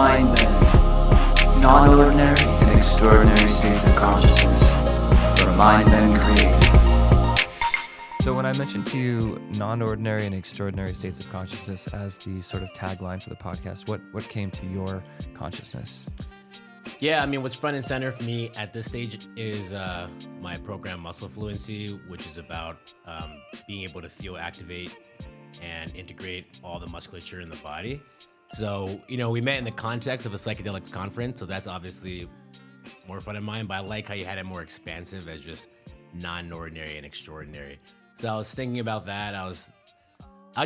Mind Bend. Non-ordinary and extraordinary states of consciousness for Mind Bend Creative. So when I mentioned to you non-ordinary and extraordinary states of consciousness as the sort of tagline for the podcast, what came to your consciousness? Yeah, I mean, what's front and center for me at this stage is my program Muscle Fluency, which is about being able to feel, activate, and integrate all the musculature in the body. So, we met in the context of a psychedelics conference, so that's obviously more front of mind, but I like how you had it more expansive as just non-ordinary and extraordinary. So I was thinking about that. I was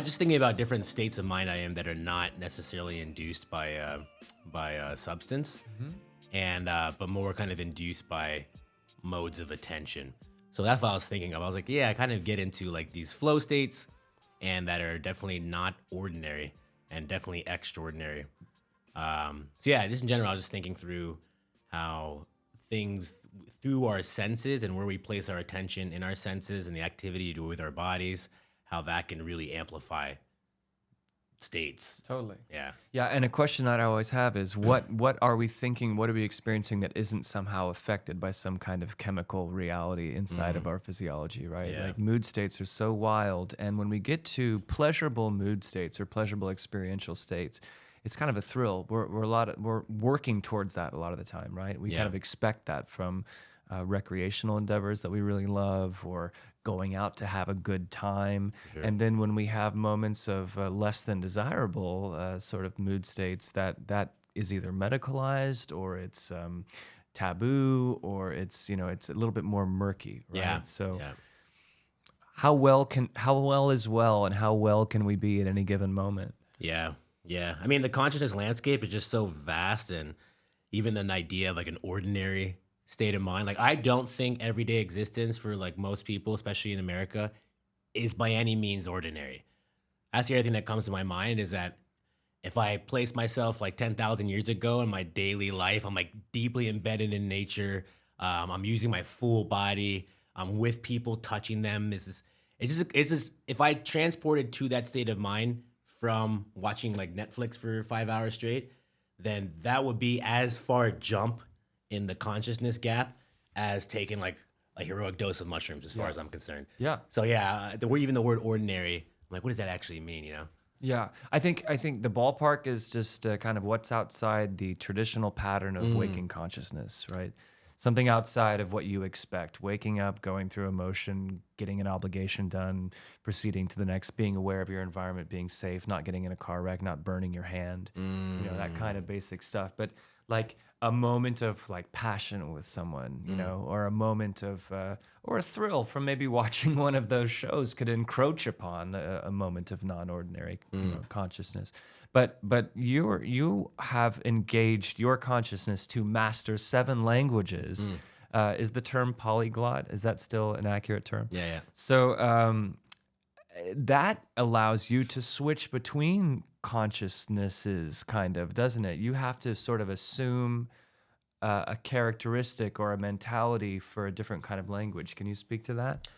just thinking about different states of mind I am that are not necessarily induced by a substance, and but more kind of induced by modes of attention. So that's what I was thinking of. I was like, yeah, I kind of get into like these flow states, and that are definitely not ordinary and definitely extraordinary. So yeah, just in general, I was just thinking through how things through our senses and where we place our attention in our senses and the activity to do with our bodies, how that can really amplify states. Totally. Yeah. Yeah, and a question that I always have is what are we thinking, what are we experiencing that isn't somehow affected by some kind of chemical reality inside of our physiology, right? Yeah. Like mood states are so wild, and when we get to pleasurable mood states or pleasurable experiential states, it's kind of a thrill. We're working towards that a lot of the time, right? We kind of expect that from recreational endeavors that we really love, or going out to have a good time. Sure. And then when we have moments of less than desirable sort of mood states, that is either medicalized or it's taboo, or it's it's a little bit more murky, right? Yeah. So Yeah. how well is well, and how well can we be at any given moment? Yeah. Yeah. I mean, the consciousness landscape is just so vast, and even an idea of like an ordinary state of mind. Like, I don't think everyday existence for like most people, especially in America, is by any means ordinary. That's the other thing that comes to my mind, is that if I place myself like 10,000 years ago in my daily life, I'm like deeply embedded in nature. I'm using my full body. I'm with people, touching them. It's just if I transported to that state of mind from watching like Netflix for 5 hours straight, then that would be as far a jump in the consciousness gap as taking like a heroic dose of mushrooms, as far as I'm concerned. Yeah. So yeah, even the word ordinary, I'm like, what does that actually mean? Yeah, I think the ballpark is just kind of what's outside the traditional pattern of waking consciousness, right? Something outside of what you expect. Waking up, going through emotion, getting an obligation done, proceeding to the next, being aware of your environment, being safe, not getting in a car wreck, not burning your hand, that kind of basic stuff. But like a moment of like passion with someone, or a moment of, or a thrill from maybe watching one of those shows could encroach upon a moment of non-ordinary consciousness. But you have engaged your consciousness to master 7 languages. Is the term polyglot, is that still an accurate term? Yeah. So that allows you to switch between consciousnesses, kind of, doesn't it? You have to sort of assume a characteristic or a mentality for a different kind of language. Can you speak to that?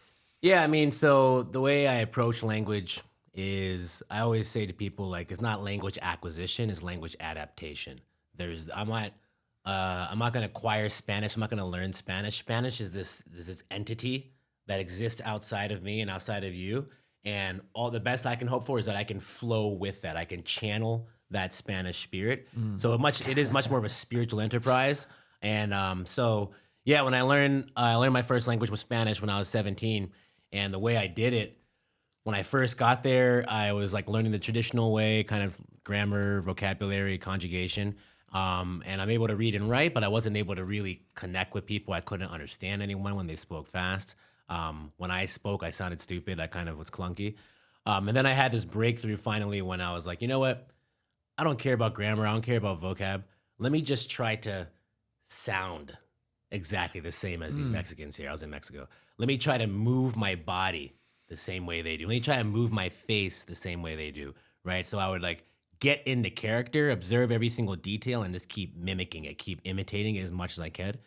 Yeah, I mean, so the way I approach language is, I always say to people, like, it's not language acquisition, it's language adaptation. I'm not going to acquire Spanish. I'm not going to learn Spanish. Spanish is this entity that exists outside of me and outside of you. And all the best I can hope for is that I can flow with that. I can channel that Spanish spirit. So it is much more of a spiritual enterprise. And so yeah, when I learned my first language was Spanish when I was 17. And the way I did it, when I first got there, I was like learning the traditional way, kind of grammar, vocabulary, conjugation. And I'm able to read and write, but I wasn't able to really connect with people. I couldn't understand anyone when they spoke fast. When I spoke, I sounded stupid. I kind of was clunky. And then I had this breakthrough finally when I was like, you know what? I don't care about grammar. I don't care about vocab. Let me just try to sound exactly the same as these Mexicans here. I was in Mexico. Let me try to move my body the same way they do. Let me try to move my face the same way they do, right? So I would like get into character, observe every single detail, and just keep mimicking it, keep imitating it as much as I could.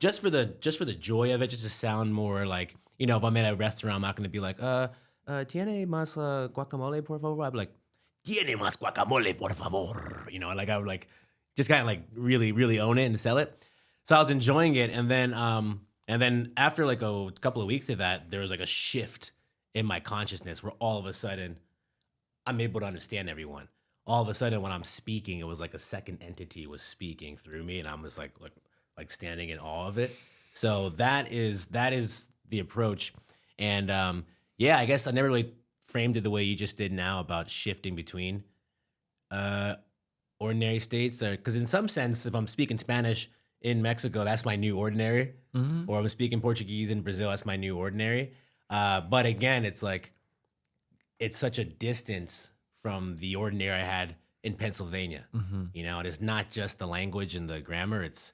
Just for the joy of it, just to sound more like, if I'm at a restaurant, I'm not going to be like, tiene más guacamole, por favor? I'd be like, tiene más guacamole, por favor. Like I would like just kind of like really, really own it and sell it. So I was enjoying it. And then after like a couple of weeks of that, there was like a shift in my consciousness where all of a sudden I'm able to understand everyone. All of a sudden when I'm speaking, it was like a second entity was speaking through me, and I'm just like standing in awe of it. So that is the approach. And yeah, I guess I never really framed it the way you just did now about shifting between ordinary states. Because in some sense, if I'm speaking Spanish in Mexico, that's my new ordinary. Or I'm speaking Portuguese in Brazil, that's my new ordinary. But again, it's like, it's such a distance from the ordinary I had in Pennsylvania. You know, it is not just the language and the grammar, it's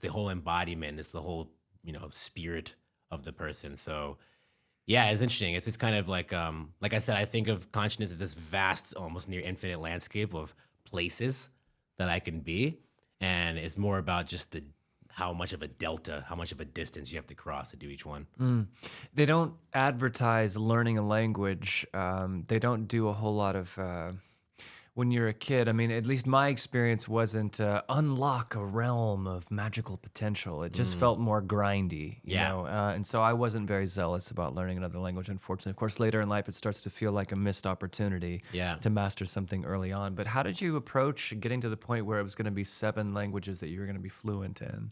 the whole embodiment, it's the whole, you know, spirit of the person. So yeah, it's interesting. It's just kind of like I said, I think of consciousness as this vast, almost near infinite landscape of places that I can be. And it's more about just how much of a delta, how much of a distance you have to cross to do each one. They don't advertise learning a language. They don't do a whole lot of, when you're a kid, I mean, at least my experience wasn't unlock a realm of magical potential. It just felt more grindy, you know? And so I wasn't very zealous about learning another language, unfortunately. Of course, later in life, it starts to feel like a missed opportunity to master something early on. But how did you approach getting to the point where it was going to be 7 languages that you were going to be fluent in?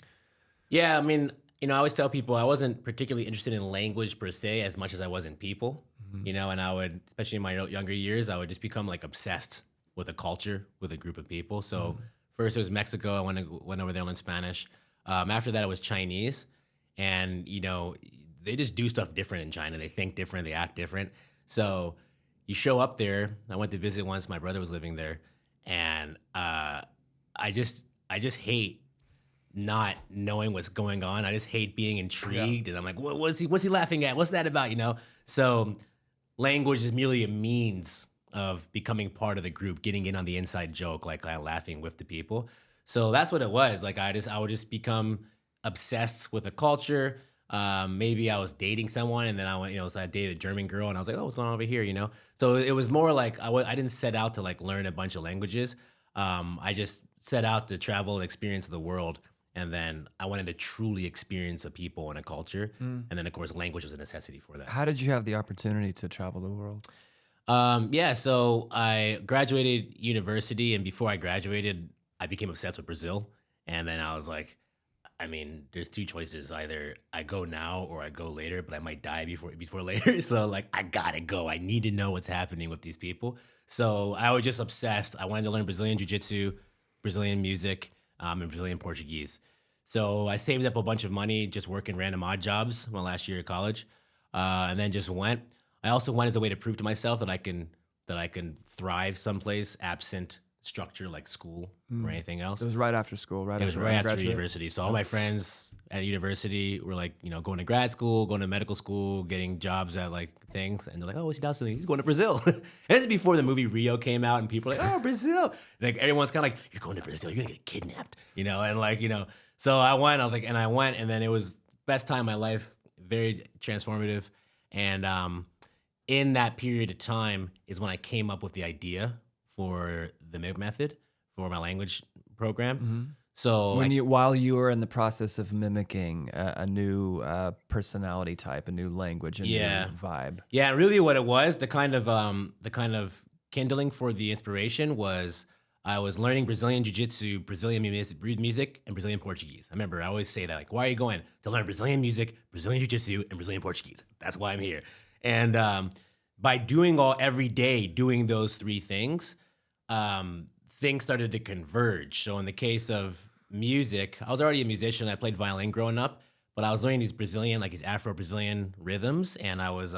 Yeah, I mean, you know, I always tell people I wasn't particularly interested in language per se as much as I was in people, you know, and I would, especially in my younger years, I would just become like obsessed with a culture, with a group of people. So first it was Mexico. I went over there and learned Spanish. After that, it was Chinese. And, you know, they just do stuff different in China. They think different, they act different. So you show up there. I went to visit once. My brother was living there. And I just hate not knowing what's going on. I just hate being intrigued. And I'm like, what's he laughing at? What's that about, you know? So language is merely a means of becoming part of the group, getting in on the inside joke, like laughing with the people. So that's what it was. Like I would just become obsessed with a culture. Maybe I was dating someone, and then I went, you know, so I dated a German girl, and I was like, oh, what's going on over here, you know? So it was more like I didn't set out to like learn a bunch of languages. I just set out to travel and experience the world. And then I wanted to truly experience a people and a culture. And then, of course, language was a necessity for that. How did you have the opportunity to travel the world? Yeah, so I graduated university, and before I graduated, I became obsessed with Brazil. And then I was like, I mean, there's 2 choices. Either I go now or I go later, but I might die before later. So like, I gotta go. I need to know what's happening with these people. So I was just obsessed. I wanted to learn Brazilian jiu-jitsu, Brazilian music, and Brazilian Portuguese. So I saved up a bunch of money just working random odd jobs my last year of college, and then just went. I also went as a way to prove to myself that I can thrive someplace absent structure like school or anything else. It was right after school, right? It was right after university. So all my friends at university were like, you know, going to grad school, going to medical school, getting jobs at like things, and they're like, oh, what's he doing? He's going to Brazil. And this is before the movie Rio came out, and people are like, oh, Brazil. And like everyone's kind of like, you're going to Brazil, you're gonna get kidnapped, you know, and like, you know. So I went, and then it was best time of my life, very transformative. And in that period of time is when I came up with the idea for the MIG method for my language program. So while you were in the process of mimicking a new personality type, a new language, a new vibe. Yeah, really what it was, the kind of kindling for the inspiration was I was learning Brazilian jiu-jitsu, Brazilian music, and Brazilian Portuguese. I remember I always say that, like, why are you going? To learn Brazilian music, Brazilian jiu-jitsu, and Brazilian Portuguese. That's why I'm here. And by every day doing those 3 things, things started to converge. So in the case of music, I was already a musician. I played violin growing up, but I was learning these these Afro-Brazilian rhythms, and I was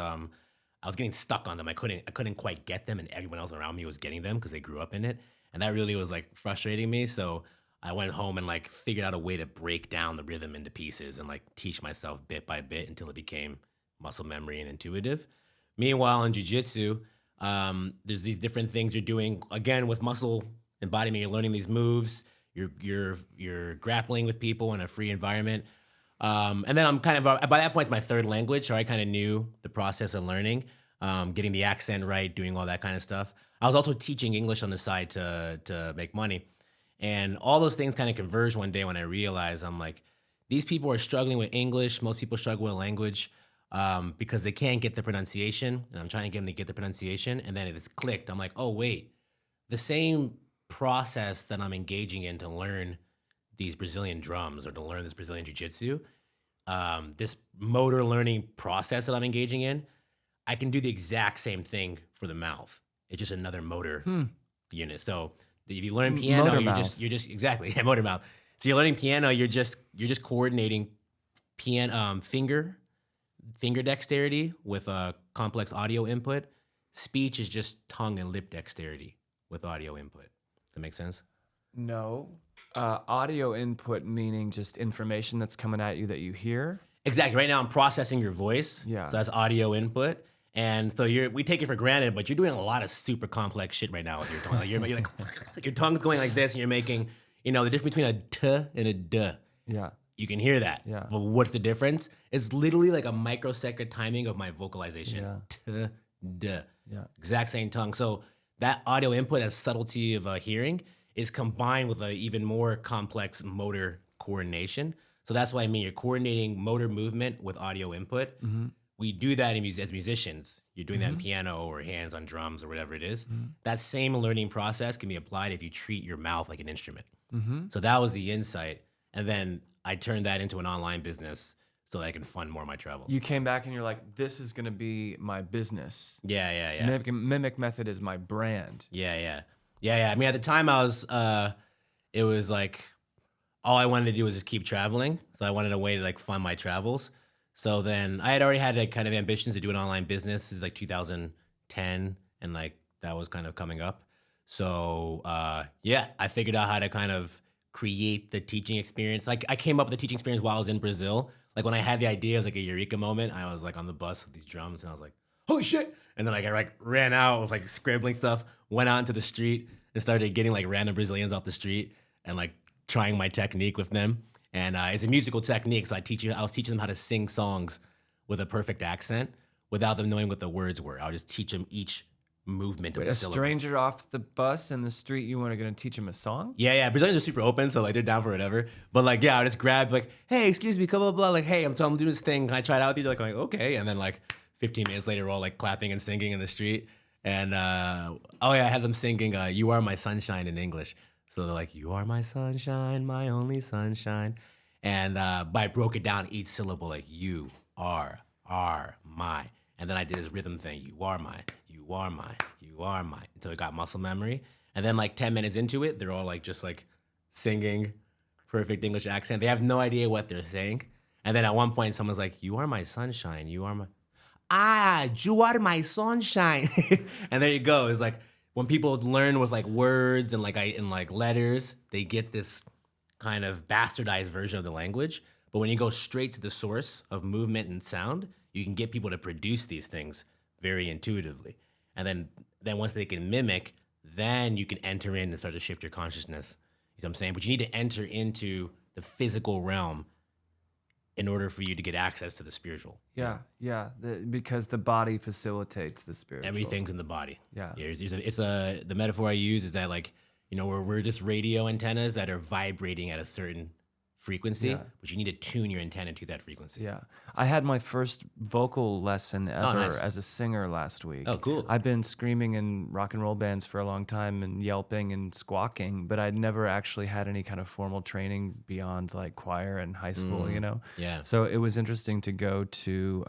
getting stuck on them. I couldn't quite get them, and everyone else around me was getting them because they grew up in it. And that really was like frustrating me. So I went home and like figured out a way to break down the rhythm into pieces and like teach myself bit by bit until it became muscle memory and intuitive. Meanwhile, in jiu-jitsu, there's these different things you're doing, again, with muscle embodiment. You're learning these moves. You're grappling with people in a free environment. And then I'm kind of, by that point, it's my 3rd language. So I kind of knew the process of learning, getting the accent right, doing all that kind of stuff. I was also teaching English on the side to make money. And all those things kind of converged one day when I realized I'm like, these people are struggling with English. Most people struggle with language because they can't get the pronunciation. And I'm trying to get them to get the pronunciation. And then it has clicked. I'm like, oh, wait, the same process that I'm engaging in to learn these Brazilian drums or to learn this Brazilian jiu-jitsu, this motor learning process that I'm engaging in, I can do the exact same thing for the mouth. It's just another motor unit. So if you learn piano, you're just exactly motor mouth. So you're learning piano, you're just coordinating finger dexterity with a complex audio input. Speech is just tongue and lip dexterity with audio input. That make sense? No. Audio input meaning just information that's coming at you that you hear. Exactly. Right now I'm processing your voice. Yeah. So that's audio input. And so we take it for granted, but you're doing a lot of super complex shit right now with your tongue. Like you're like your tongue's going like this, and you're making, the difference between a t and a d. Yeah. You can hear that. Yeah. But what's the difference? It's literally like a microsecond timing of my vocalization. Yeah. T, d. Yeah. Exact same tongue. So that audio input and subtlety of hearing is combined with an even more complex motor coordination. So that's what I mean. You're coordinating motor movement with audio input. Mm-hmm. We do that as musicians. You're doing that in piano or hands on drums or whatever it is. Mm-hmm. That same learning process can be applied if you treat your mouth like an instrument. Mm-hmm. So that was the insight. And then I turned that into an online business so that I can fund more of my travels. You came back and you're like, this is going to be my business. Yeah. Mimic Method is my brand. Yeah. I mean, at the time I was, it was like, all I wanted to do was just keep traveling. So I wanted a way to like fund my travels. So then I had already had like kind of ambitions to do an online business. This is like 2010, and like that was kind of coming up. So I figured out how to kind of create the teaching experience. Like I came up with the teaching experience while I was in Brazil. Like when I had the idea, it was like a eureka moment. I was like on the bus with these drums, and I was like, holy shit. And then like I like ran out, was like scribbling stuff, went out into the street and started getting like random Brazilians off the street and like trying my technique with them. And it's a musical technique, so I was teaching them how to sing songs with a perfect accent without them knowing what the words were. I would just teach them each movement of the syllable. A stranger off the bus in the street, you weren't going to teach him a song? Yeah. Brazilians are super open, so like they're down for whatever. But like, yeah, I just grabbed like, hey, excuse me, blah, blah, blah. Like, hey, I'm doing this thing. Can I try it out with you? They're like, okay. And then like 15 minutes later, we're all like clapping and singing in the street. And I had them singing You Are My Sunshine in English. So they're like, you are my sunshine, my only sunshine. And but I broke it down each syllable like you are my. And then I did this rhythm thing. You are my, until it got muscle memory. And then like 10 minutes into it, they're all like just like singing perfect English accent. They have no idea what they're saying. And then at one point, someone's like, you are my sunshine. You are my sunshine. And there you go. It's like, when people learn with like words and like letters, they get this kind of bastardized version of the language. But when you go straight to the source of movement and sound, you can get people to produce these things very intuitively. And then once they can mimic, then you can enter in and start to shift your consciousness. You know what I'm saying? But you need to enter into the physical realm in order for you to get access to the spiritual. Yeah. Because the body facilitates the spiritual. Everything's in the body. Yeah. The metaphor I use is that like, we're just radio antennas that are vibrating at a certain frequency, but you need to tune your antenna to that frequency. Yeah. I had my first vocal lesson ever nice. as a singer last week. Oh, cool. I've been screaming in rock and roll bands for a long time and yelping and squawking, but I'd never actually had any kind of formal training beyond like choir in high school, Yeah. So it was interesting to go to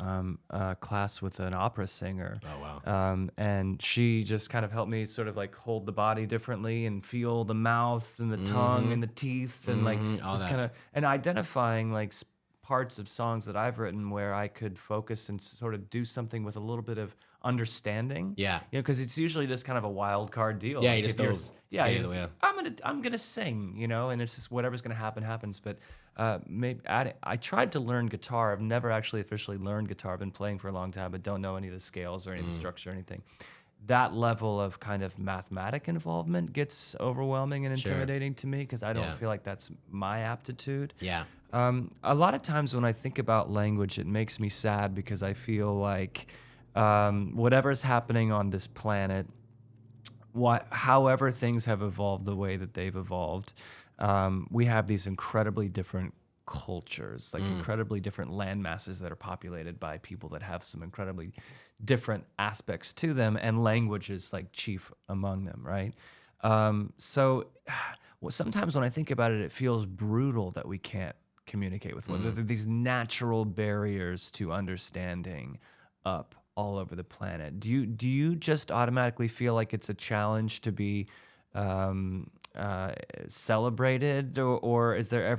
a class with an opera singer. Oh, wow. And she just kind of helped me sort of like hold the body differently and feel the mouth and the tongue and the teeth and like just kind of, and identifying like parts of songs that I've written where I could focus and sort of do something with a little bit of understanding. Yeah. Because it's usually just kind of a wild card deal. Yeah, like you just I'm gonna sing, and it's just whatever's gonna happen happens. But maybe I tried to learn guitar. I've never actually officially learned guitar. I've been playing for a long time, but don't know any of the scales or any of the structure or anything. That level of kind of mathematic involvement gets overwhelming and intimidating to me because I don't feel like that's my aptitude. Yeah. A lot of times when I think about language, it makes me sad because I feel like whatever's happening on this planet, however things have evolved the way that they've evolved, we have these incredibly different cultures, like incredibly different land masses that are populated by people that have some incredibly different aspects to them, and language is like chief among them, right? So well, sometimes when I think about it, it feels brutal that we can't communicate with one another. These natural barriers to understanding up all over the planet. Do you just automatically feel like it's a challenge to be celebrated, or is there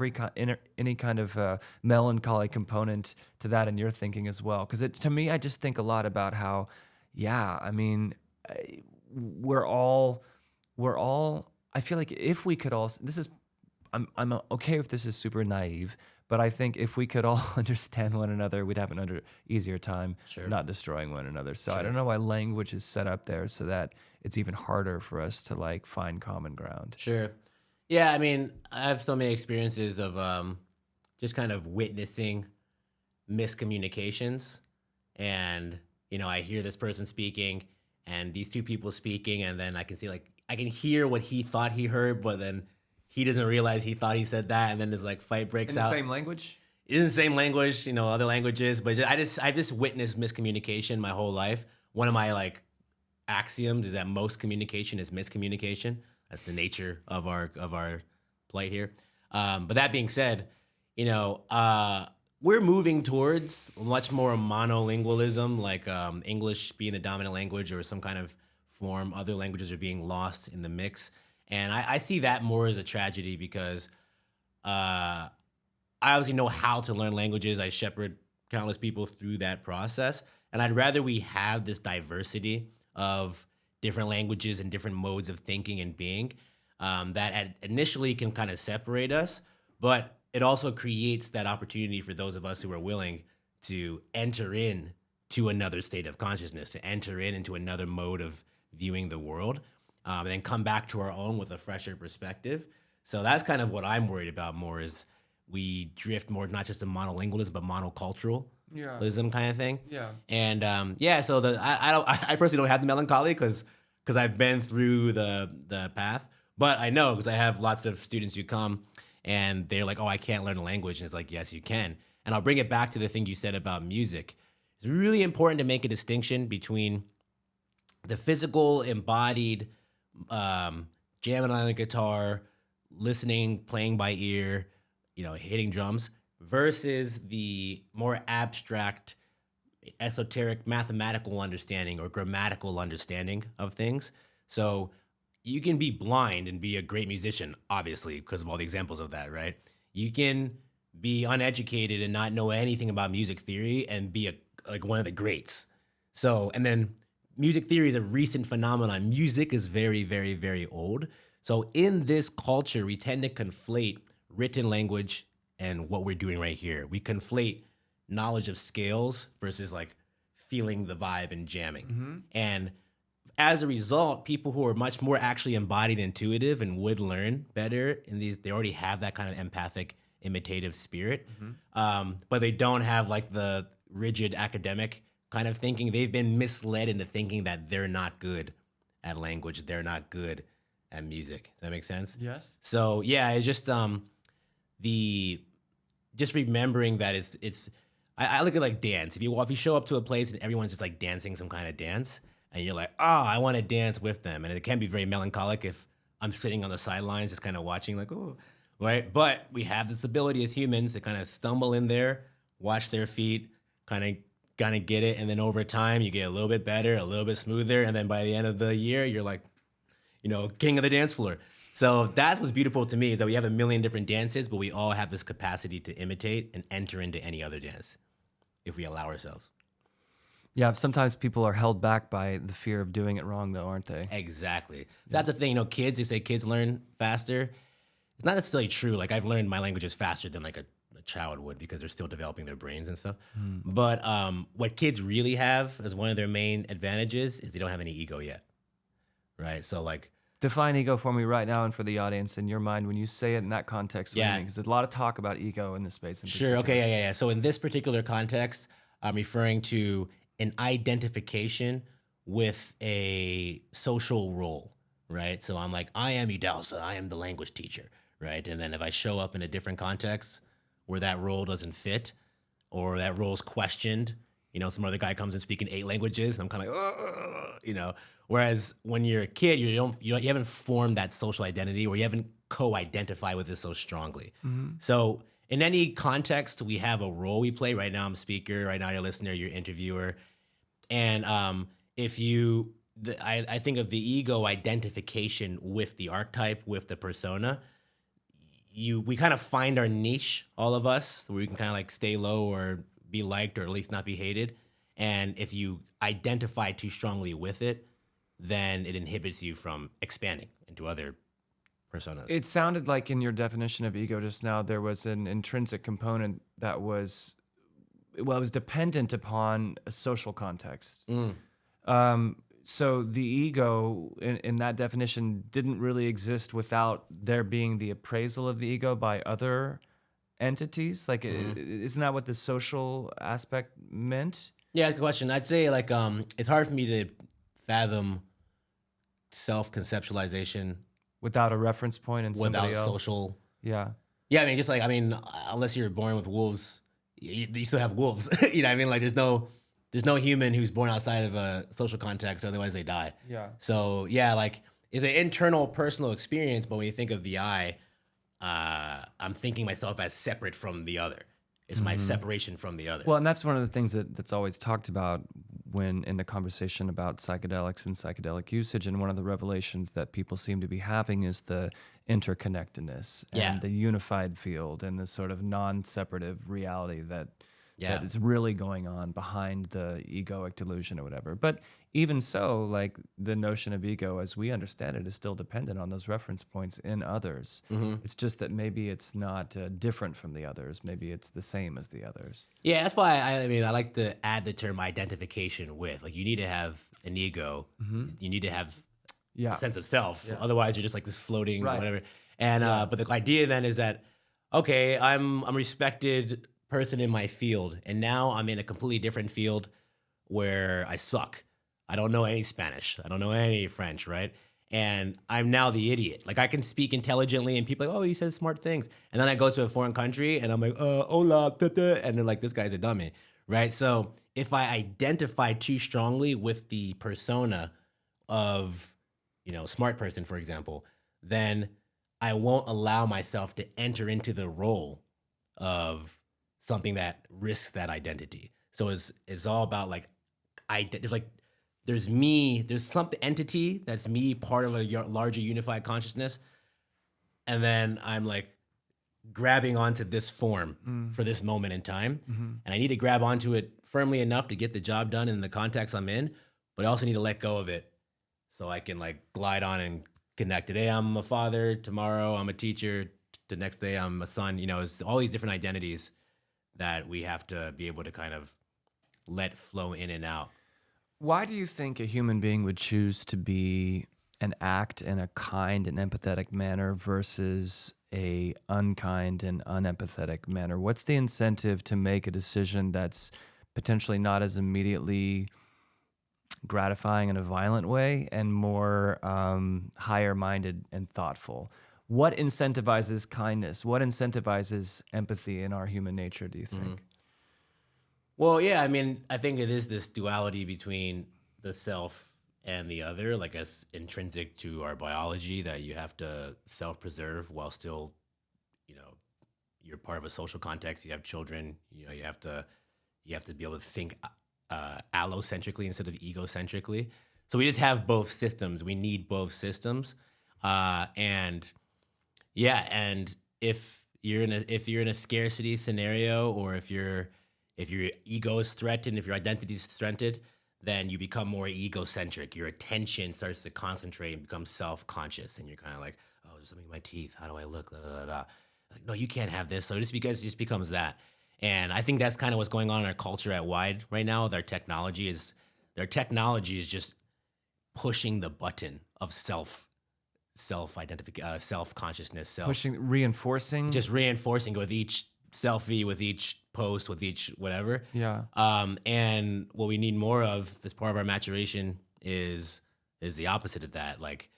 any kind of melancholy component to that in your thinking as well? Because to me, I just think a lot about how, I mean, we're all. I feel like if we could all, I'm okay if this is super naive, but I think if we could all understand one another, we'd have an easier time not destroying one another. So I don't know why language is set up there so that it's even harder for us to like find common ground. Sure. Yeah, I mean, I have so many experiences of just kind of witnessing miscommunications. And, I hear this person speaking and these two people speaking, and then I can see I can hear what he thought he heard, but then he doesn't realize he thought he said that, and then there's like fight breaks out. In the same language? In the same language, other languages, but I've just witnessed miscommunication my whole life. One of my like axioms is that most communication is miscommunication. That's the nature of our plight here. But that being said, we're moving towards much more monolingualism, like English being the dominant language or some kind of form. Other languages are being lost in the mix. And I see that more as a tragedy because I obviously know how to learn languages. I shepherd countless people through that process. And I'd rather we have this diversity of different languages and different modes of thinking and being that initially can kind of separate us, but it also creates that opportunity for those of us who are willing to enter in to another state of consciousness, to enter into another mode of viewing the world, and then come back to our own with a fresher perspective. So that's kind of what I'm worried about more, is we drift more not just to monolingualism but monoculturalism kind of thing. Yeah. And so I personally don't have the melancholy because I've been through the path, but I know because I have lots of students who come and they're like, oh, I can't learn a language. And it's like, yes, you can. And I'll bring it back to the thing you said about music. It's really important to make a distinction between the physical, embodied, jamming on the guitar, listening, playing by ear, hitting drums, versus the more abstract, esoteric, mathematical understanding or grammatical understanding of things. So you can be blind and be a great musician, obviously, because of all the examples of that, right? You can be uneducated and not know anything about music theory and be like one of the greats. So, and then music theory is a recent phenomenon. Music is very, very, very old. So in this culture, we tend to conflate written language and what we're doing right here. We conflate knowledge of scales versus like feeling the vibe and jamming. Mm-hmm. And as a result, people who are much more actually embodied, intuitive, and would learn better in these, they already have that kind of empathic, imitative spirit, but they don't have like the rigid academic kind of thinking. They've been misled into thinking that they're not good at language, they're not good at music. Does that make sense? Yes. So yeah, it's just just remembering that it's. I look at like dance. If you show up to a place and everyone's just like dancing some kind of dance, and you're like, I want to dance with them. And it can be very melancholic if I'm sitting on the sidelines just kind of watching like, oh, right? But we have this ability as humans to kind of stumble in there, watch their feet, kind of get it. And then over time, you get a little bit better, a little bit smoother. And then by the end of the year, you're like, king of the dance floor. So that's what's beautiful to me, is that we have a million different dances, but we all have this capacity to imitate and enter into any other dance if we allow ourselves. Yeah, sometimes people are held back by the fear of doing it wrong, though, aren't they? Exactly. Yeah. That's the thing. Kids, they say kids learn faster. It's not necessarily true. Like, I've learned my languages faster than like a child would because they're still developing their brains and stuff. But what kids really have as one of their main advantages is they don't have any ego yet, right? So like, define ego for me right now and for the audience in your mind when you say it in that context. Yeah. Because there's a lot of talk about ego in this space. Sure. Okay. Yeah. So in this particular context, I'm referring to an identification with a social role, right? So I'm like, I am Idahosa, I am the language teacher, right? And then if I show up in a different context where that role doesn't fit or that role's questioned, some other guy comes in speaking 8 languages, and I'm kind of like, Whereas when you're a kid, you haven't formed that social identity, or you haven't co-identified with it so strongly. So in any context, we have a role we play. Right now, I'm speaker. Right now, you're listener. You're interviewer. And I think of the ego identification with the archetype, with the persona. We kind of find our niche, all of us, where we can kind of like stay low or be liked, or at least not be hated. And if you identify too strongly with it, then it inhibits you from expanding into other personas. It sounded like in your definition of ego just now, there was an intrinsic component that was, it was dependent upon a social context. So the ego in that definition didn't really exist without there being the appraisal of the ego by other entities. Like, isn't that what the social aspect meant? Yeah, good question. I'd say like it's hard for me to fathom self-conceptualization Without a reference point and somebody without else. social. Yeah. Yeah, I mean, unless you're born with wolves, you still have wolves. You know what I mean? Like there's no human who's born outside of a social context, otherwise they die. Yeah. So yeah, like it's an internal personal experience, but when you think of the I, I'm thinking myself as separate from the other. It's my separation from the other. Well, and that's one of the things that's always talked about when in the conversation about psychedelics and psychedelic usage. And one of the revelations that people seem to be having is the interconnectedness and the unified field and the sort of non-separative reality that is really going on behind the egoic delusion or whatever. But even so, like the notion of ego as we understand it is still dependent on those reference points in others. It's just that maybe it's not different from the others. Maybe it's the same as the others. Yeah, that's why I like to add the term identification with. Like you need to have an ego. You need to have a sense of self. Yeah. Otherwise, you're just like this floating whatever. And but the idea then is that okay, I'm a respected person in my field, and now I'm in a completely different field where I suck. I don't know any Spanish. I don't know any French, right? And I'm now the idiot. Like I can speak intelligently, and people are like, oh, he says smart things. And then I go to a foreign country, and I'm like, hola, pepe, and they're like, this guy's a dummy, right? So if I identify too strongly with the persona of, smart person, for example, then I won't allow myself to enter into the role of something that risks that identity. So it's all about there's me, there's something entity that's me, part of a larger unified consciousness, and then I'm like grabbing onto this form for this moment in time, and I need to grab onto it firmly enough to get the job done in the context I'm in, but I also need to let go of it so I can like glide on and connect. Today I'm a father, tomorrow I'm a teacher, the next day I'm a son. It's all these different identities that we have to be able to kind of let flow in and out. Why do you think a human being would choose to be and act in a kind and empathetic manner versus a unkind and unempathetic manner? What's the incentive to make a decision that's potentially not as immediately gratifying in a violent way and more higher-minded and thoughtful? What incentivizes kindness? What incentivizes empathy in our human nature, do you think? Well, yeah, I mean, I think it is this duality between the self and the other, like as intrinsic to our biology, that you have to self-preserve while still, you're part of a social context. You have children. You have to be able to think allocentrically instead of egocentrically. So we just have both systems. We need both systems, and if you're in a scarcity scenario, or if your ego is threatened, if your identity is threatened, then you become more egocentric. Your attention starts to concentrate and become self-conscious, and you're kind of like, oh, there's something in my teeth. How do I look? Like, no, you can't have this. So it just becomes that. And I think that's kind of what's going on in our culture at wide right now. Their technology is just pushing the button of self-identification, self-consciousness, Reinforcing? Just reinforcing with each selfie, with each post, with each whatever. Yeah. And what we need more of as part of our maturation is the opposite of that. Like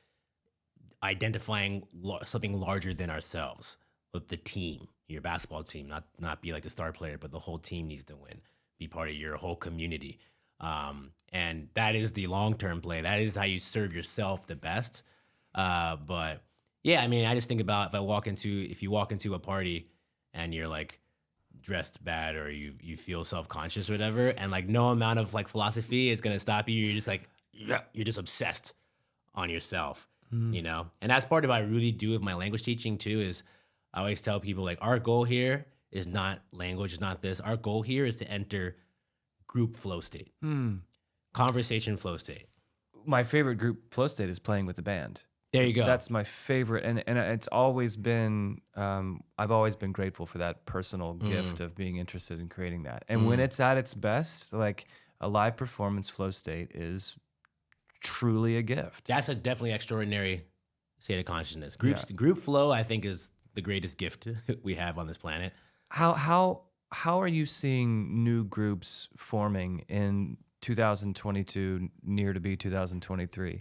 identifying something larger than ourselves with the team, your basketball team, not be like the star player, but the whole team needs to win, be part of your whole community. And that is the long-term play. That is how you serve yourself the best. But yeah, I mean, I just think about if you walk into a party and you're like dressed bad or you feel self-conscious or whatever, and like no amount of like philosophy is gonna stop you. You're just like, yeah, you're just obsessed on yourself, you know? And that's part of what I really do with my language teaching too, is I always tell people like our goal here is not language, is not this. Our goal here is to enter group flow state, conversation flow state. My favorite group flow state is playing with the band. There you go. That's my favorite, and it's always been. I've always been grateful for that personal gift of being interested in creating that. And when it's at its best, like a live performance flow state is truly a gift. That's a definitely extraordinary state of consciousness. Group flow, I think, is the greatest gift we have on this planet. How are you seeing new groups forming in 2022, near to be 2023?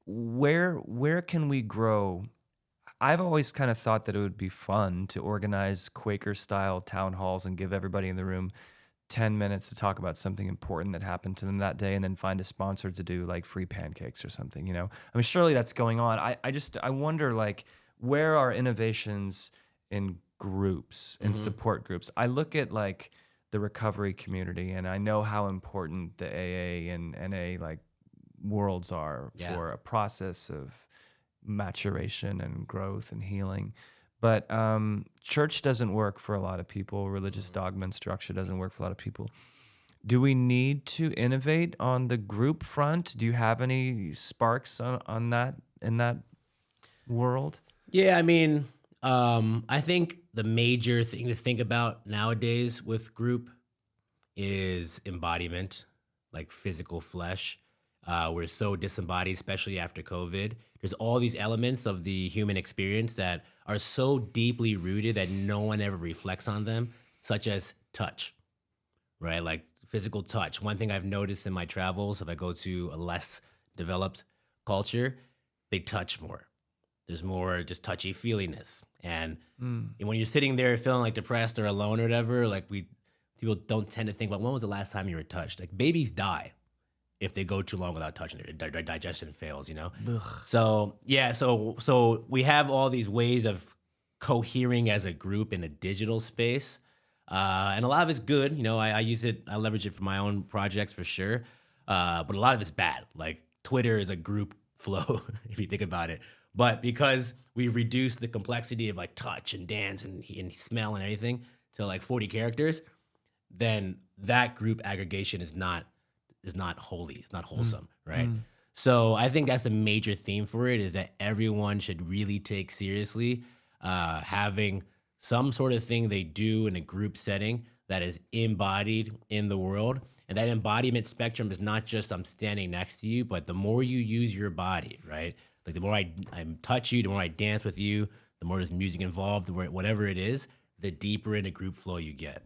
Where can we grow? I've always kind of thought that it would be fun to organize Quaker-style town halls and give everybody in the room 10 minutes to talk about something important that happened to them that day, and then find a sponsor to do like free pancakes or something, you know? I mean, surely that's going on. I wonder, like, where are innovations in groups, in support groups? I look at like the recovery community, and I know how important the AA and NA like worlds are for a process of maturation and growth and healing. But church doesn't work for a lot of people. Religious dogma and structure doesn't work for a lot of people. Do we need to innovate on the group front? Do you have any sparks on that, in that world? Yeah, I mean, I think the major thing to think about nowadays with group is embodiment, like physical flesh. We're so disembodied, especially after COVID. There's all these elements of the human experience that are so deeply rooted that no one ever reflects on them, such as touch, right? Like physical touch. One thing I've noticed in my travels, if I go to a less developed culture, they touch more. There's more just touchy-feeliness. And when you're sitting there feeling like depressed or alone or whatever, like people don't tend to think about, when was the last time you were touched? Like babies die if they go too long without touching it. Their digestion fails, you know? Ugh. So, yeah, so we have all these ways of cohering as a group in a digital space. And a lot of it's good. You know, I use it, I leverage it for my own projects for sure. But a lot of it's bad. Like Twitter is a group flow, if you think about it. But because we've reduced the complexity of like touch and dance and smell and everything to like 40 characters, then that group aggregation is not holy, it's not wholesome, right? So I think that's a major theme for it, is that everyone should really take seriously having some sort of thing they do in a group setting that is embodied in the world. And that embodiment spectrum is not just I'm standing next to you, but the more you use your body, right? Like the more I touch you, the more I dance with you, the more there's music involved, whatever it is, the deeper in a group flow you get.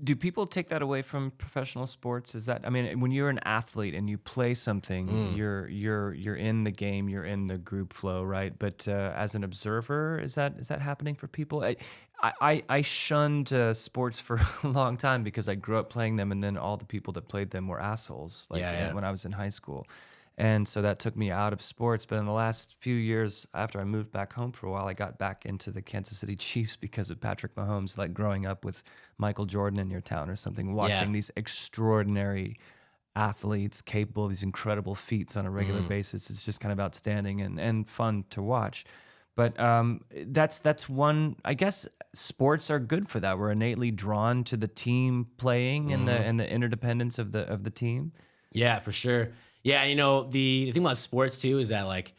Do people take that away from professional sports? Is that, I mean, when you're an athlete and you play something, you're in the game, you're in the group flow, right? But as an observer, is that happening for people? I shunned sports for a long time because I grew up playing them, and then all the people that played them were assholes. When I was in high school. And so that took me out of sports. But in the last few years, after I moved back home for a while, I got back into the Kansas City Chiefs because of Patrick Mahomes, like growing up with Michael Jordan in your town or something, watching these extraordinary athletes capable of these incredible feats on a regular basis. It's just kind of outstanding and fun to watch. But that's one, I guess sports are good for that. We're innately drawn to the team playing and the interdependence of the team. Yeah, for sure. Yeah, you know, the thing about sports too is that like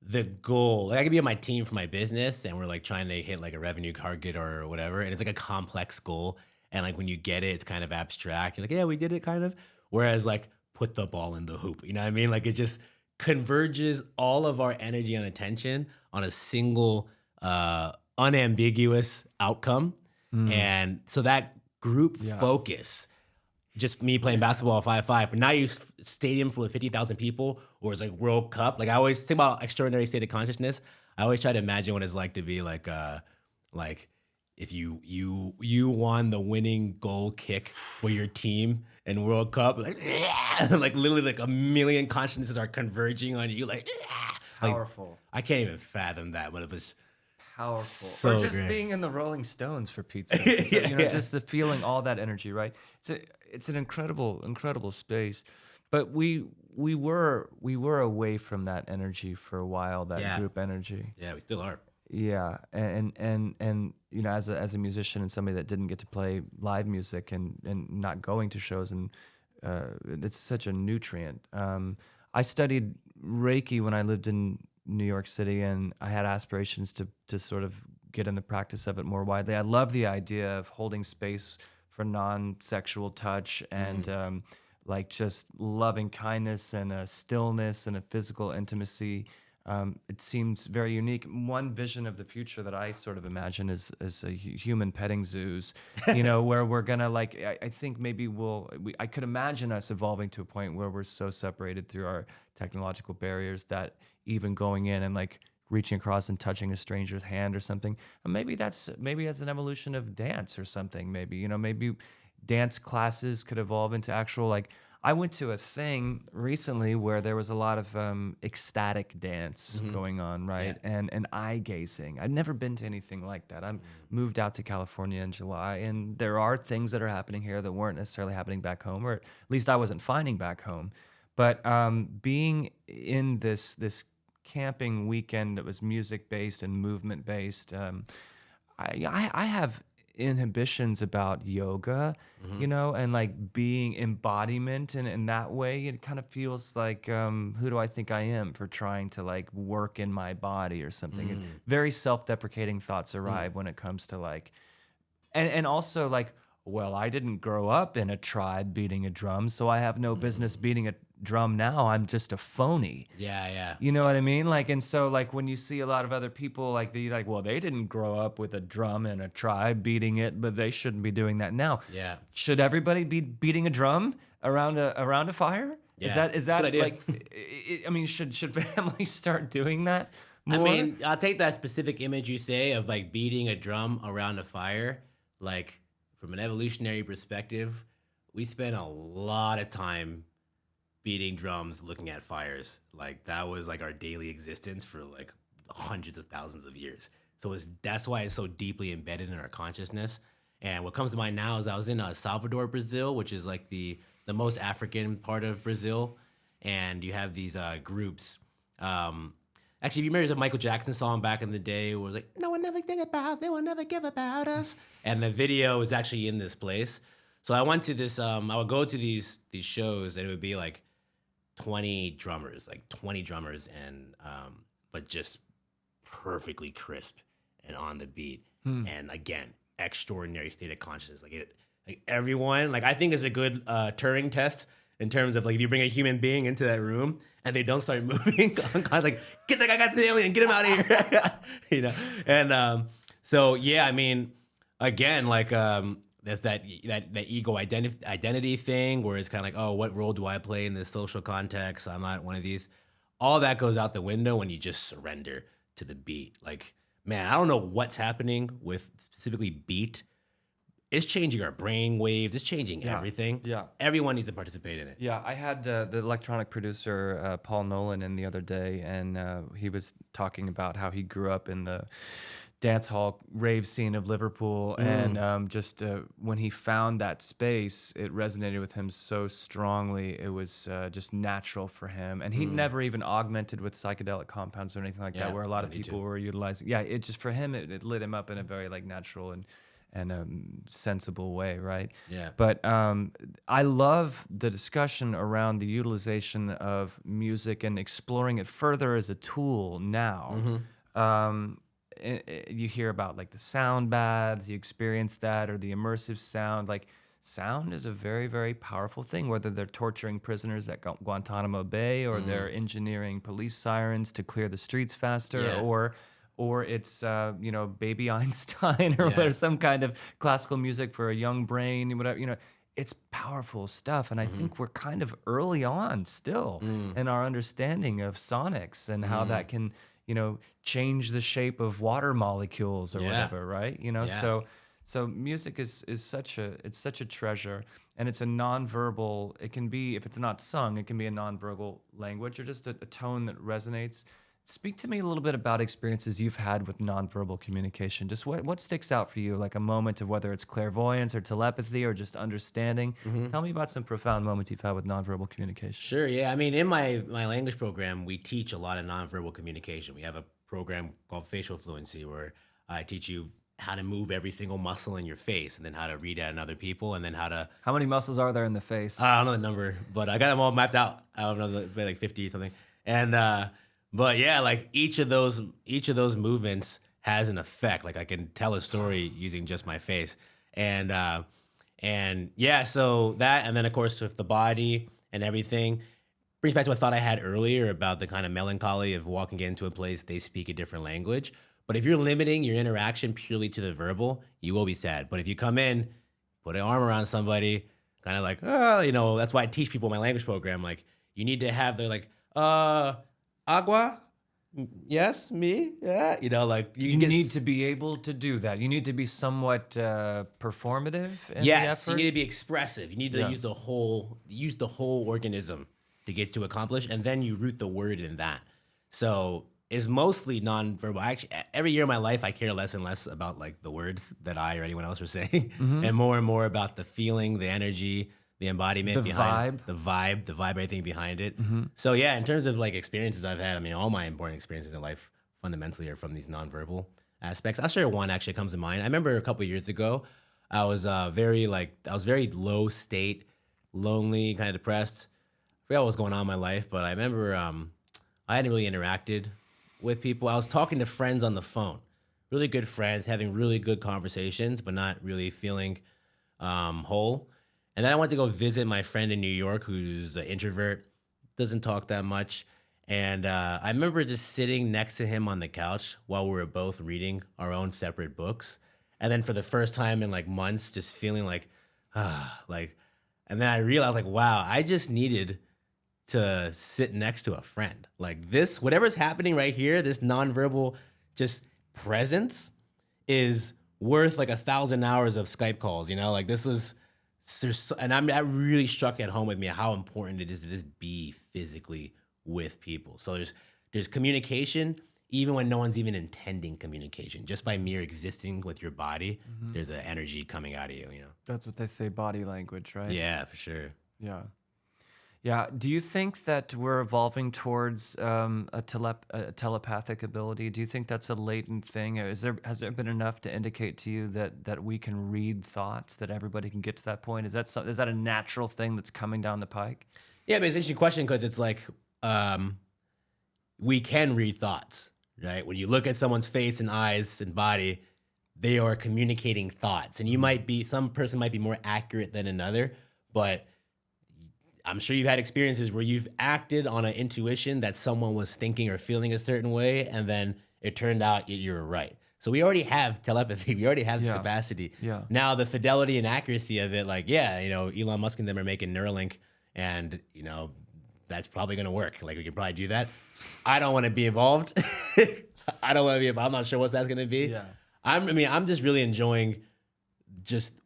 the goal, like I could be on my team for my business and we're like trying to hit like a revenue target or whatever, and it's like a complex goal, and like when you get it, it's kind of abstract. You're like, yeah, we did it kind of. Whereas like put the ball in the hoop, you know what I mean? Like it just converges all of our energy and attention on a single unambiguous outcome. And so that group focus just me playing basketball 5-5, but now you stadium full of 50,000 people, or it's like World Cup. Like I always think about extraordinary state of consciousness. I always try to imagine what it's like to be like if you won the winning goal kick for your team in World Cup, like like literally like a million consciousnesses are converging on you, like Powerful. I can't even fathom that, but it was Powerful. so or just great. being in the Rolling Stones for Pete's sake. So, Yeah. just the feeling, all that energy, right? It's an incredible space. But we were away from that energy for a while, that Yeah. group energy. Yeah, we still are. Yeah, and as a musician and somebody that didn't get to play live music and not going to shows, and it's such a nutrient. I studied Reiki when I lived in New York City, and I had aspirations to sort of get in the practice of it more widely. I love the idea of holding space for non-sexual touch and like just loving kindness and a stillness and a physical intimacy. It seems very unique. One vision of the future that I sort of imagine is a human petting zoos, where we're gonna I think maybe I could imagine us evolving to a point where we're so separated through our technological barriers that even going in and like reaching across and touching a stranger's hand or something, and maybe that's an evolution of dance or something. Maybe dance classes could evolve into actual like. I went to a thing recently where there was a lot of ecstatic dance going on, right? Yeah. And eye gazing. I'd never been to anything like that. I moved out to California in July, and there are things that are happening here that weren't necessarily happening back home, or at least I wasn't finding back home. But being in this camping weekend that was music based and movement based, I have inhibitions about yoga, and like being embodiment, and in that way it kind of feels like who do I think I am for trying to like work in my body or something. And very self-deprecating thoughts arrive when it comes to like and also like, well, I didn't grow up in a tribe beating a drum, so I have no business beating a drum now. I'm just a phony. Yeah. You know what I mean? Like, and so like when you see a lot of other people like well, they didn't grow up with a drum and a tribe beating it, but they shouldn't be doing that now. Yeah. Should everybody be beating a drum around a fire? Yeah, Is it's a that good idea. like? I mean, should families start doing that more? I mean, I'll take that specific image you say of like beating a drum around a fire. Like from an evolutionary perspective, we spent a lot of time beating drums, looking at fires. Like that was like our daily existence for like hundreds of thousands of years. So that's why it's so deeply embedded in our consciousness. And what comes to mind now is I was in Salvador, Brazil, which is like the most African part of Brazil. And you have these groups. Actually, if you remember the Michael Jackson song back in the day, it was like, no one ever think about, they will never give about us. And the video was actually in this place. So I went to this, I would go to these shows and it would be like 20 drummers, and, but just perfectly crisp and on the beat. And again, extraordinary state of consciousness. Like everyone, like I think is a good Turing test in terms of like if you bring a human being into that room and they don't start moving, I'm kind of like, get that guy, got the alien, get him out of here, And so yeah, I mean, again, like there's that ego identity thing where it's kind of like, oh, what role do I play in this social context? I'm not one of these. All that goes out the window when you just surrender to the beat. Like, man, I don't know what's happening with specifically beat. It's changing our brain waves. It's changing everything. Yeah. Everyone needs to participate in it. Yeah, I had the electronic producer Paul Nolan in the other day, and he was talking about how he grew up in the dance hall rave scene of Liverpool, and just when he found that space, it resonated with him so strongly. It was just natural for him, and he never even augmented with psychedelic compounds or anything like that, where a lot of people were utilizing. Yeah, it just for him, it lit him up in a very like natural and sensible way, right? Yeah. But I love the discussion around the utilization of music and exploring it further as a tool now. You hear about like the sound baths, you experience that, or the immersive sound. Like sound is a very, very powerful thing, whether they're torturing prisoners at Guantanamo Bay or they're engineering police sirens to clear the streets faster, or it's Baby Einstein or whatever, some kind of classical music for a young brain, whatever. it's powerful stuff. And I think we're kind of early on still in our understanding of sonics and how that can, change the shape of water molecules or whatever, right? So music is such a treasure, and it's a nonverbal. It can be, if it's not sung, it can be a nonverbal language or just a tone that resonates. Speak to me a little bit about experiences you've had with nonverbal communication. Just what sticks out for you, like a moment of whether it's clairvoyance or telepathy or just understanding. Tell me about some profound moments you've had with nonverbal communication. Sure, yeah. I mean, in my language program, we teach a lot of nonverbal communication. We have a program called Facial Fluency where I teach you how to move every single muscle in your face, and then how to read at other people, and then how to... How many muscles are there in the face? I don't know the number, but I got them all mapped out. I don't know, like 50 or something. And but yeah, like each of those movements has an effect. Like I can tell a story using just my face, and yeah, so that, and then of course with the body and everything, brings back to a thought I had earlier about the kind of melancholy of walking into a place they speak a different language. But if you're limiting your interaction purely to the verbal, you will be sad. But if you come in, put an arm around somebody, kind of like, that's why I teach people in my language program. Like you need to have the like, agua, yes, me, yeah, like you need to be able to do that. You need to be somewhat performative in the effort. You need to be expressive. You need to use the whole organism to get to accomplish, and then you root the word in that. So it's mostly nonverbal. Actually, every year of my life, I care less and less about like the words that I or anyone else are saying, and more about the feeling, the energy, the embodiment, the vibe, everything behind it. So yeah, in terms of like experiences I've had, I mean, all my important experiences in life fundamentally are from these nonverbal aspects. I'll share one actually comes to mind. I remember a couple of years ago, I was very low state, lonely, kind of depressed. I forgot what was going on in my life, but I remember I hadn't really interacted with people. I was talking to friends on the phone, really good friends, having really good conversations, but not really feeling whole. And then I went to go visit my friend in New York who's an introvert, doesn't talk that much. And I remember just sitting next to him on the couch while we were both reading our own separate books. And then for the first time in like months, just feeling like, and then I realized like, wow, I just needed to sit next to a friend. Like this, whatever's happening right here, this nonverbal just presence is worth like 1,000 hours of Skype calls, like this is... And that really struck at home with me how important it is to just be physically with people. So there's communication, even when no one's even intending communication. Just by mere existing with your body, there's an energy coming out of you, That's what they say, body language, right? Yeah, for sure. Yeah. Yeah. Do you think that we're evolving towards a telepathic ability? Do you think that's a latent thing? Has there been enough to indicate to you that we can read thoughts, that everybody can get to that point? Is that a natural thing that's coming down the pike? Yeah, but it's an interesting question because it's like we can read thoughts, right? When you look at someone's face and eyes and body, they are communicating thoughts, and some person might be more accurate than another, but I'm sure you've had experiences where you've acted on an intuition that someone was thinking or feeling a certain way, and then it turned out you were right. So we already have telepathy. We already have this capacity. Yeah. Now the fidelity and accuracy of it, like, Elon Musk and them are making Neuralink, and, that's probably going to work. Like, we can probably do that. I don't want to be involved. I'm not sure what that's going to be. Yeah. I'm just really enjoying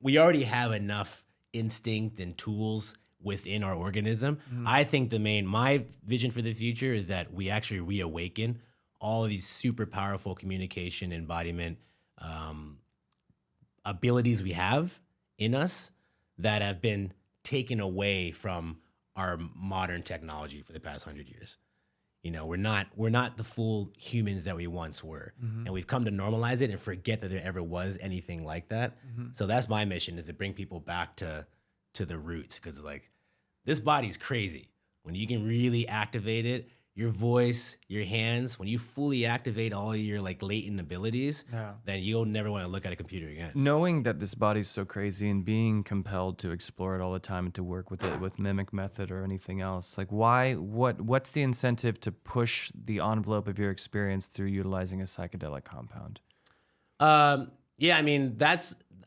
we already have enough instinct and tools within our organism. I think my vision for the future is that we actually reawaken all of these super powerful communication embodiment abilities we have in us that have been taken away from our modern technology for the past 100 years. We're not the full humans that we once were, and we've come to normalize it and forget that there ever was anything like that. So that's my mission, is to bring people back to the roots, because it's like, this body's crazy. When you can really activate it, your voice, your hands, when you fully activate all your like latent abilities, then you'll never want to look at a computer again. Knowing that this body's so crazy and being compelled to explore it all the time and to work with it with mimic method or anything else, like what's the incentive to push the envelope of your experience through utilizing a psychedelic compound? Yeah, I mean,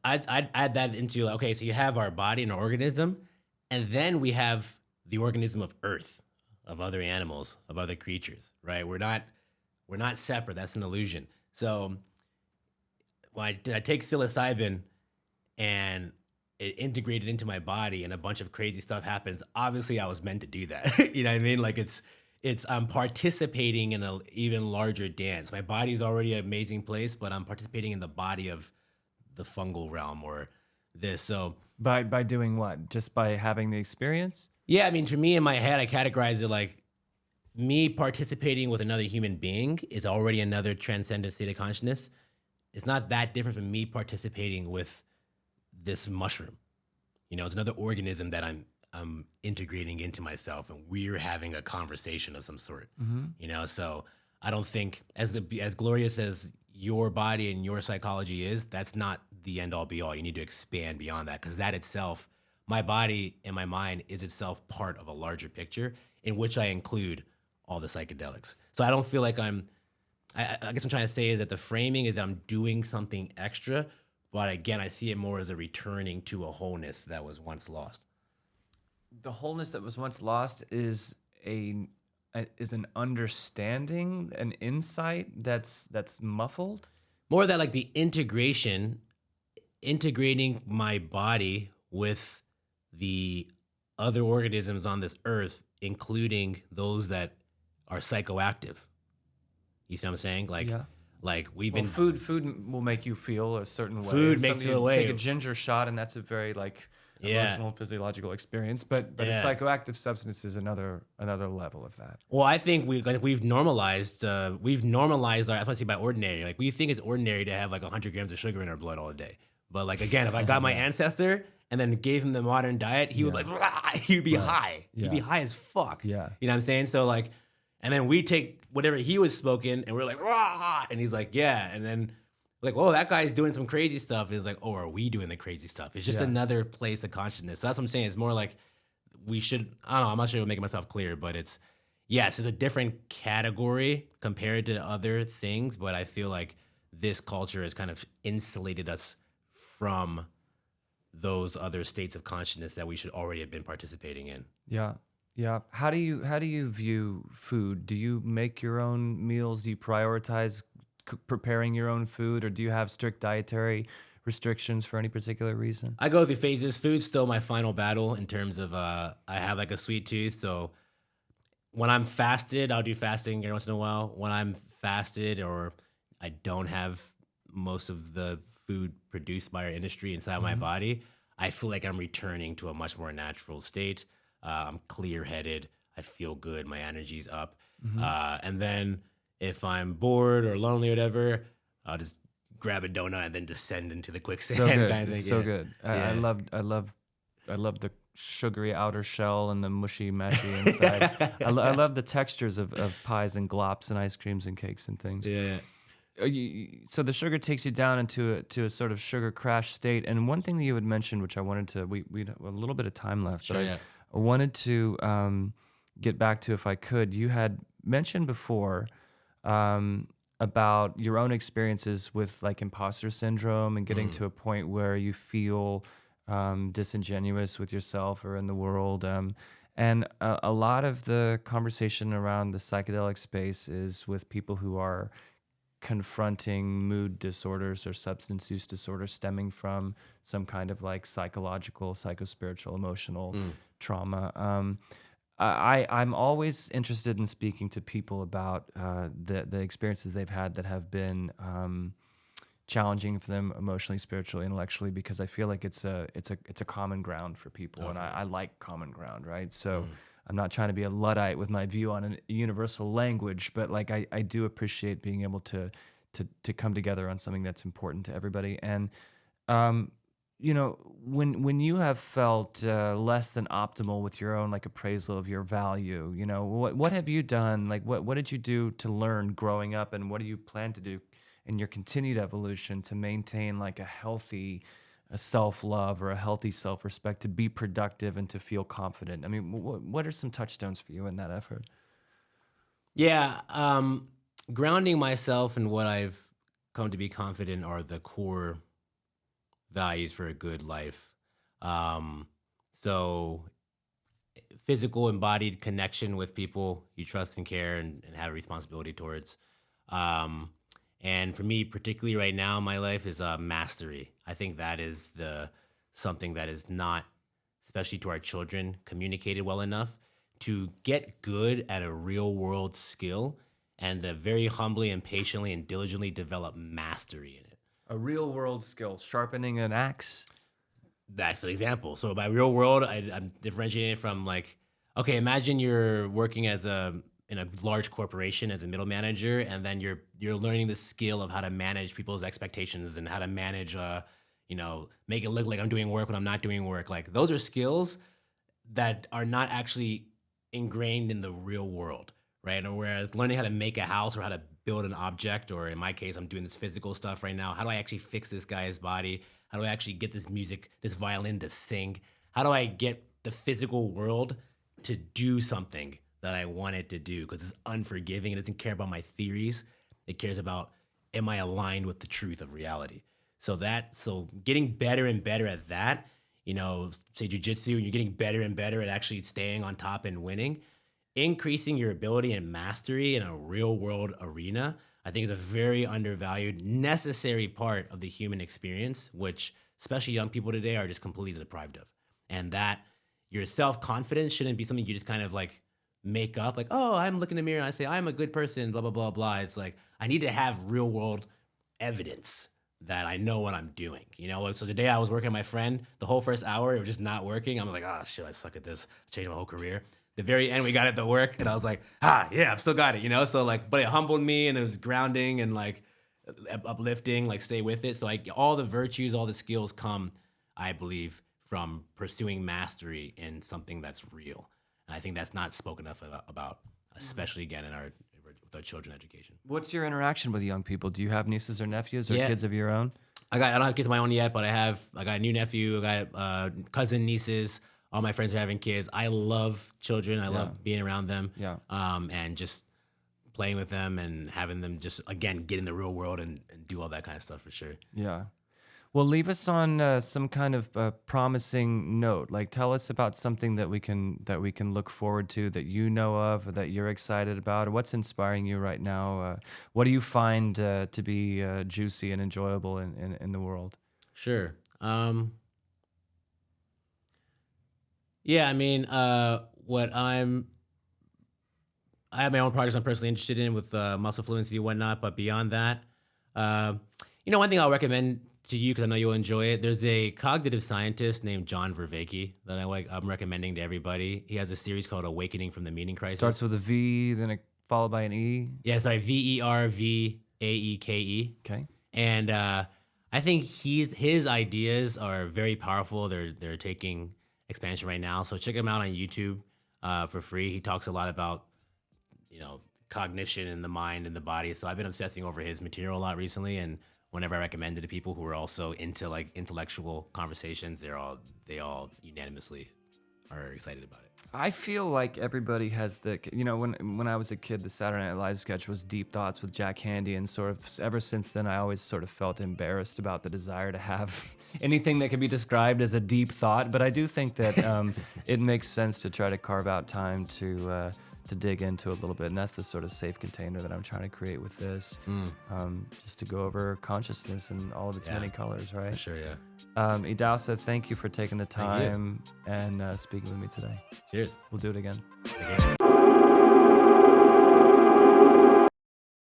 I'd add that into, okay, so you have our body and our organism, and then we have the organism of Earth, of other animals, of other creatures, right? We're not separate. That's an illusion. So when I take psilocybin and it integrated into my body and a bunch of crazy stuff happens, obviously I was meant to do that. You know what I mean? Like it's I'm participating in an even larger dance. My body's already an amazing place, but I'm participating in the body of the fungal realm or this. So By doing what? Just by having the experience? yeah, I mean, for me in my head, I categorize it like me participating with another human being is already another transcendent state of consciousness. It's not that different from me participating with this mushroom. You know, it's another organism that I'm integrating into myself, and we're having a conversation of some sort. You know, so I don't think as glorious as your body and your psychology is, that's not the end all be all. You need to expand beyond that, because that itself, my body and my mind is itself part of a larger picture in which I include all the psychedelics. So I don't feel like I guess I'm trying to say is that the framing is that I'm doing something extra, but again, I see it more as a returning to a wholeness that was once lost. The wholeness that was once lost is an understanding, an insight that's muffled. More that like the integrating my body with the other organisms on this earth, including those that are psychoactive. You see what I'm saying? Like, Yeah. like we've Well, been food will make you feel a certain way. Food makes you feel a way. Take a ginger shot, and that's a very like Yeah. emotional, physiological experience. But a Yeah. psychoactive substance is another level of that. Well, I think we've normalized our. I want to say by ordinary. Like we think it's ordinary to have like 100 grams of sugar in our blood all day. But like again, if I got my ancestor and then gave him the modern diet, he would be like, "Rah!" He'd be high. Yeah. He'd be high as fuck. Yeah. You know what I'm saying? So like, and then we take whatever he was smoking and we're like, "Rah!" And he's like, yeah. And then like, oh, that guy's doing some crazy stuff. It's like, oh, are we doing the crazy stuff? It's just Yeah. another place of consciousness. So that's what I'm saying. It's more like we should, I don't know, I'm not sure if I'm making myself clear, but it's a different category compared to other things, but I feel like this culture has kind of insulated us from those other states of consciousness that we should already have been participating in. Yeah. Yeah. How do you view food? Do you make your own meals? Do you prioritize preparing your own food, or do you have strict dietary restrictions for any particular reason? I go through phases. Food's still my final battle in terms of I have like a sweet tooth, so when I'm fasted, I'll do fasting every once in a while. When I'm fasted or I don't have most of the food produced by our industry inside my body, I feel like I'm returning to a much more natural state. I'm clear-headed. I feel good. My energy's up. And then if I'm bored or lonely or whatever, I'll just grab a donut and then descend into the quicksand. So good. kind of thing. So Yeah. good. Yeah. I love the sugary outer shell and the mushy, mashy inside. I love the textures of pies and glops and ice creams and cakes and things. Yeah. So the sugar takes you down into a sort of sugar crash state. And one thing that you had mentioned, which I wanted to, we had a little bit of time left, Sure, but yeah. I wanted to get back to, if I could. You had mentioned before about your own experiences with like imposter syndrome and getting to a point where you feel disingenuous with yourself or in the world. And a lot of the conversation around the psychedelic space is with people who are confronting mood disorders or substance use disorders stemming from some kind of like psychological, psychospiritual, emotional trauma. I'm always interested in speaking to people about the experiences they've had that have been challenging for them emotionally, spiritually, intellectually, because I feel like it's a common ground for people, and I like common ground, right? So I'm not trying to be a Luddite with my view on a universal language, but like I do appreciate being able to come together on something that's important to everybody. And you know, when you have felt less than optimal with your own like appraisal of your value, you know, what have you done? Like what did you do to learn growing up, and what do you plan to do in your continued evolution to maintain like a healthy self-love or a healthy self-respect, to be productive and to feel confident? I mean, what are some touchstones for you in that effort? Yeah, grounding myself in what I've come to be confident are the core values for a good life. So physical embodied connection with people you trust and care and have a responsibility towards. And for me, particularly right now in my life, is mastery. I think that is something that is not, especially to our children, communicated well enough to get good at a real world skill and to very humbly and patiently and diligently develop mastery in it. A real world skill, sharpening an axe. That's an example. So by real world, I'm differentiating it from like, okay, imagine you're working in a large corporation as a middle manager, and then you're learning the skill of how to manage people's expectations and how to manage, make it look like I'm doing work when I'm not doing work. Like those are skills that are not actually ingrained in the real world, right? Or whereas learning how to make a house or how to build an object, or in my case, I'm doing this physical stuff right now. How do I actually fix this guy's body? How do I actually get this violin to sing? How do I get the physical world to do something that I want it to do? Because it's unforgiving. It doesn't care about my theories. It cares about, am I aligned with the truth of reality? So getting better and better at that, say jujitsu, and you're getting better and better at actually staying on top and winning, increasing your ability and mastery in a real world arena, I think is a very undervalued, necessary part of the human experience, which especially young people today are just completely deprived of. And that your self-confidence shouldn't be something you just kind of like make up, like, oh, I'm looking in the mirror and I say, I'm a good person, blah, blah, blah, blah. It's like, I need to have real world evidence that I know what I'm doing. So today I was working with my friend, the whole first hour, it was just not working. I'm like, oh shit, I suck at this. I changed my whole career. The very end, we got it to work, and I was like, yeah, I've still got it, So like, but it humbled me, and it was grounding and like uplifting, like stay with it. So like all the virtues, all the skills come, I believe, from pursuing mastery in something that's real. And I think that's not spoken enough about, especially again with our children education. What's your interaction with young people? Do you have nieces or nephews or kids of your own? I don't have kids of my own yet, but I got a new nephew, I got cousin, nieces. All my friends are having kids. I love children. I love being around them. Yeah. And just playing with them and having them just, again, get in the real world and do all that kind of stuff for sure. Yeah. Well, leave us on some kind of promising note. Like, tell us about something that we can look forward to, that you know of, or that you're excited about, or what's inspiring you right now. What do you find to be juicy and enjoyable in the world? Sure. Yeah, I mean, I have my own projects I'm personally interested in with muscle fluency and whatnot, but beyond that, one thing I'll recommend to you, because I know you'll enjoy it, there's a cognitive scientist named John Vervaeke that I'm recommending to everybody. He has a series called Awakening from the Meaning Crisis. Starts with a V, then followed by an E? Yeah, sorry, Vervaeke. Okay. And I think his ideas are very powerful. They're taking expansion right now, so check him out on YouTube for free. He talks a lot about cognition in the mind and the body, so I've been obsessing over his material a lot recently, and whenever I recommend it to people who are also into like intellectual conversations, they all unanimously are excited about it. I feel like everybody has when I was a kid, the Saturday Night Live sketch was Deep Thoughts with Jack Handy, and sort of ever since then I always sort of felt embarrassed about the desire to have anything that can be described as a deep thought. But I do think that it makes sense to try to carve out time to dig into a little bit, and that's the sort of safe container that I'm trying to create with this, just to go over consciousness and all of its many colors, right? For sure, yeah. Idahosa, thank you for taking the time and speaking with me today. Cheers. We'll do it again. Take care.